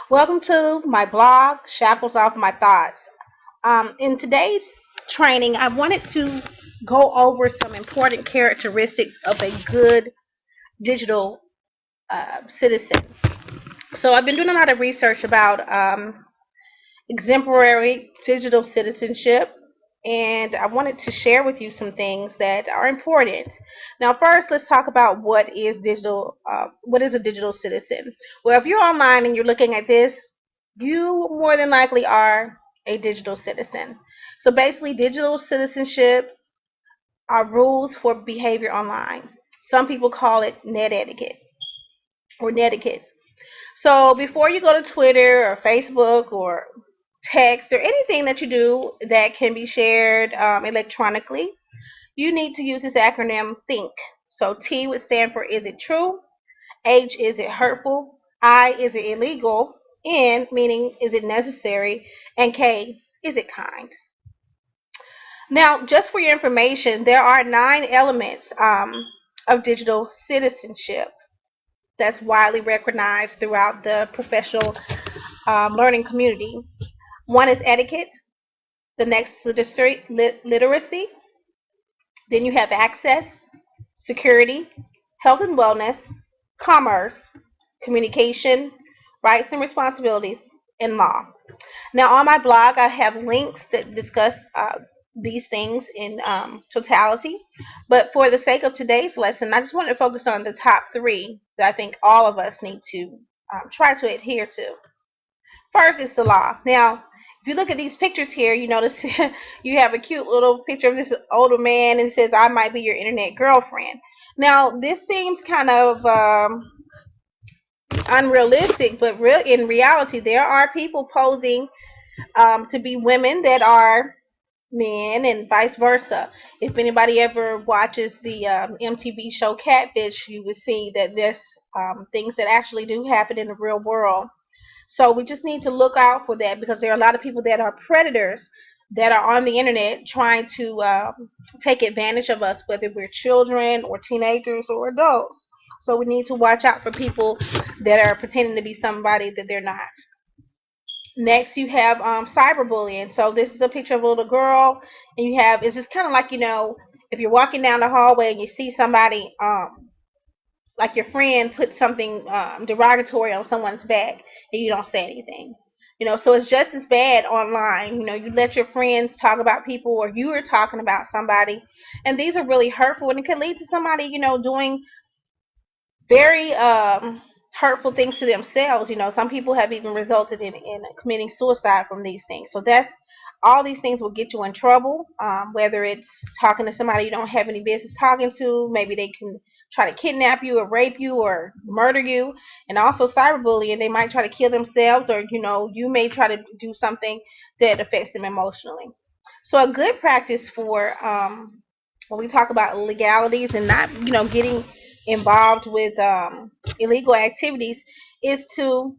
Welcome to my blog, Shackles Off My Thoughts. In today's training, I wanted to go over some important characteristics of a good digital citizen. So, I've been doing a lot of research about exemplary digital citizenship, and I wanted to share with you some things that are important. Now, first, let's talk about what is digital. What is a digital citizen? Well, if you're online and you're looking at this, you more than likely are a digital citizen. So basically, digital citizenship are rules for behavior online. Some people call it net etiquette or netiquette. So before you go to Twitter or Facebook or text or anything that you do that can be shared electronically, you need to use this acronym THINK. So T would stand for is it true? H is it hurtful? I is it illegal? N meaning is it necessary? And K is it kind? Now, just for your information, there are 9 elements of digital citizenship that's widely recognized throughout the professional learning community. One is etiquette, the next literacy, then you have access, security, health and wellness, commerce, communication, rights and responsibilities, and law. Now, on my blog, I have links that discuss these things in totality. But for the sake of today's lesson, I just want to focus on the top 3 that I think all of us need to try to adhere to. First is the law. Now, if you look at these pictures here, you notice you have a cute little picture of this older man and it says, I might be your internet girlfriend. Now, this seems kind of unrealistic, but in reality, there are people posing to be women that are men and vice versa. If anybody ever watches the MTV show Catfish, you would see that there's things that actually do happen in the real world. So we just need to look out for that because there are a lot of people that are predators that are on the internet trying to take advantage of us, whether we're children or teenagers or adults. So we need to watch out for people that are pretending to be somebody that they're not. Next, you have cyberbullying. So this is a picture of a little girl, and you have it's just kind of like if you're walking down the hallway and you see somebody like your friend put something derogatory on someone's back and you don't say anything. So it's just as bad online. You let your friends talk about people or you are talking about somebody, and these are really hurtful, and it could lead to somebody doing very hurtful things to themselves. Some people have even resulted in committing suicide from these things. So that's all these things will get you in trouble, whether it's talking to somebody you don't have any business talking to. Maybe they can try to kidnap you or rape you or murder you. And also cyberbullying, they might try to kill themselves, or you may try to do something that affects them emotionally. So a good practice for when we talk about legalities and not getting involved with illegal activities is to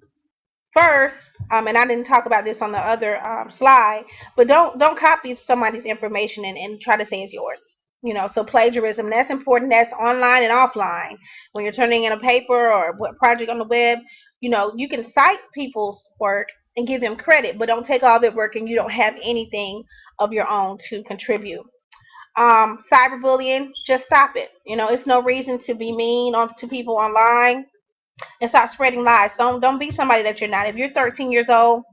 first, and I didn't talk about this on the other slide, but don't copy somebody's information and try to say it's yours. So plagiarism, that's important. That's online and offline. When you're turning in a paper or what project on the web, you can cite people's work and give them credit, but don't take all their work and you don't have anything of your own to contribute. Cyberbullying, just stop it. It's no reason to be mean to people online, and stop spreading lies. Don't be somebody that you're not. If you're 13 years old,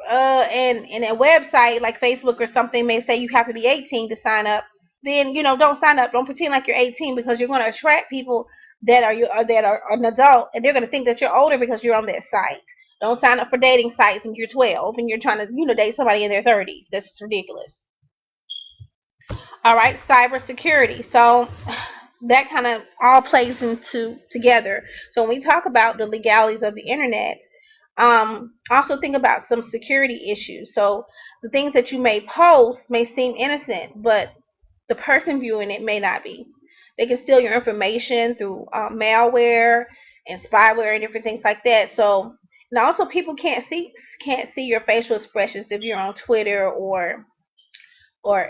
and a website like Facebook or something may say you have to be 18 to sign up, then don't sign up. Don't pretend like you're 18, because you're going to attract people that are an adult, and they're going to think that you're older because you're on that site. Don't sign up for dating sites when you're 12 and you're trying to date somebody in their 30s. That's just ridiculous. All right, cybersecurity. So that kind of all plays into together. So when we talk about the legalities of the internet, also think about some security issues. So the things that you may post may seem innocent, but the person viewing it may not be. They can steal your information through malware and spyware and different things like that. So, and also people can't see your facial expressions if you're on Twitter or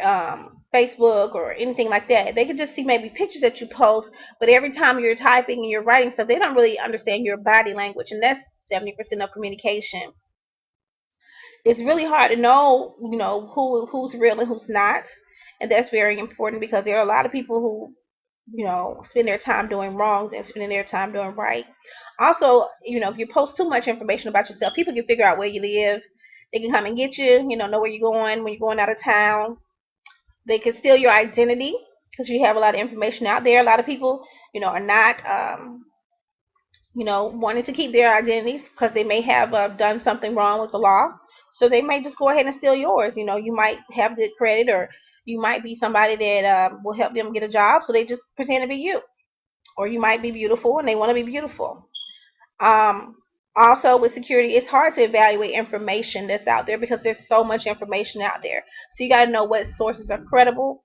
Facebook or anything like that. They can just see maybe pictures that you post, but every time you're typing and you're writing stuff, they don't really understand your body language, and that's 70% of communication. It's really hard to know, who's real and who's not, and that's very important because there are a lot of people who, spend their time doing wrong than spending their time doing right. Also, if you post too much information about yourself, people can figure out where you live. They can come and get you, know where you're going when you're going out of town. They can steal your identity because you have a lot of information out there. A lot of people, are not, wanting to keep their identities because they may have done something wrong with the law. So they may just go ahead and steal yours. You might have good credit, or you might be somebody that will help them get a job. So they just pretend to be you. Or you might be beautiful and they want to be beautiful. Um, Also, with security, it's hard to evaluate information that's out there because there's so much information out there. So you got to know what sources are credible,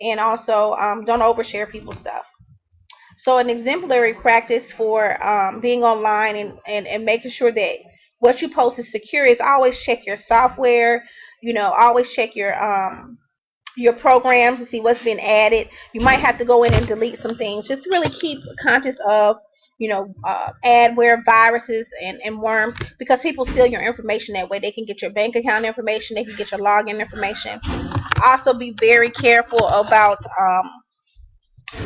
and also don't overshare people's stuff. So an exemplary practice for being online and making sure that what you post is secure is always check your software. Always check your programs to see what's been added. You might have to go in and delete some things. Just really keep conscious of, adware, viruses, and worms, because people steal your information that way. They can get your bank account information. They can get your login information. Also, be very careful about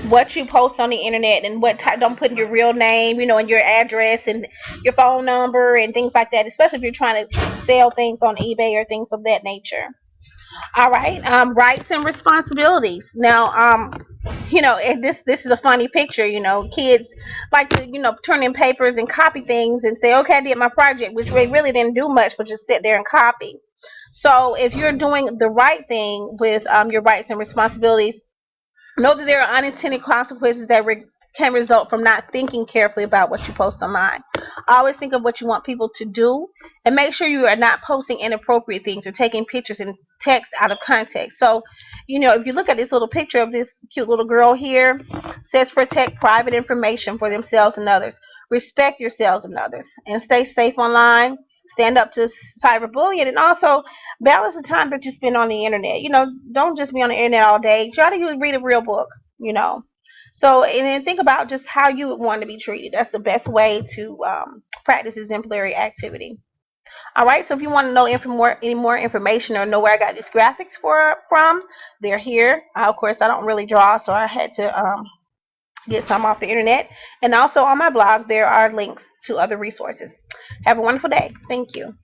what you post on the internet and what type. Don't put in your real name, and your address and your phone number and things like that, especially if you're trying to sell things on eBay or things of that nature. All right, rights and responsibilities. Now, and this is a funny picture. Kids like to turn in papers and copy things and say, okay, I did my project, which they really didn't do much, but just sit there and copy. So if you're doing the right thing with your rights and responsibilities, know that there are unintended consequences that can result from not thinking carefully about what you post online. Always think of what you want people to do, and make sure you are not posting inappropriate things or taking pictures and text out of context. So, if you look at this little picture of this cute little girl here, it says protect private information for themselves and others. Respect yourselves and others, and stay safe online. Stand up to cyberbullying, and also balance the time that you spend on the internet. Don't just be on the internet all day. Try to read a real book. You know. So, and then think about just how you would want to be treated. That's the best way to practice exemplary activity. All right. So, if you want to know any more information or know where I got these graphics from, they're here. Of course, I don't really draw, so I had to get some off the internet. And also on my blog, there are links to other resources. Have a wonderful day. Thank you.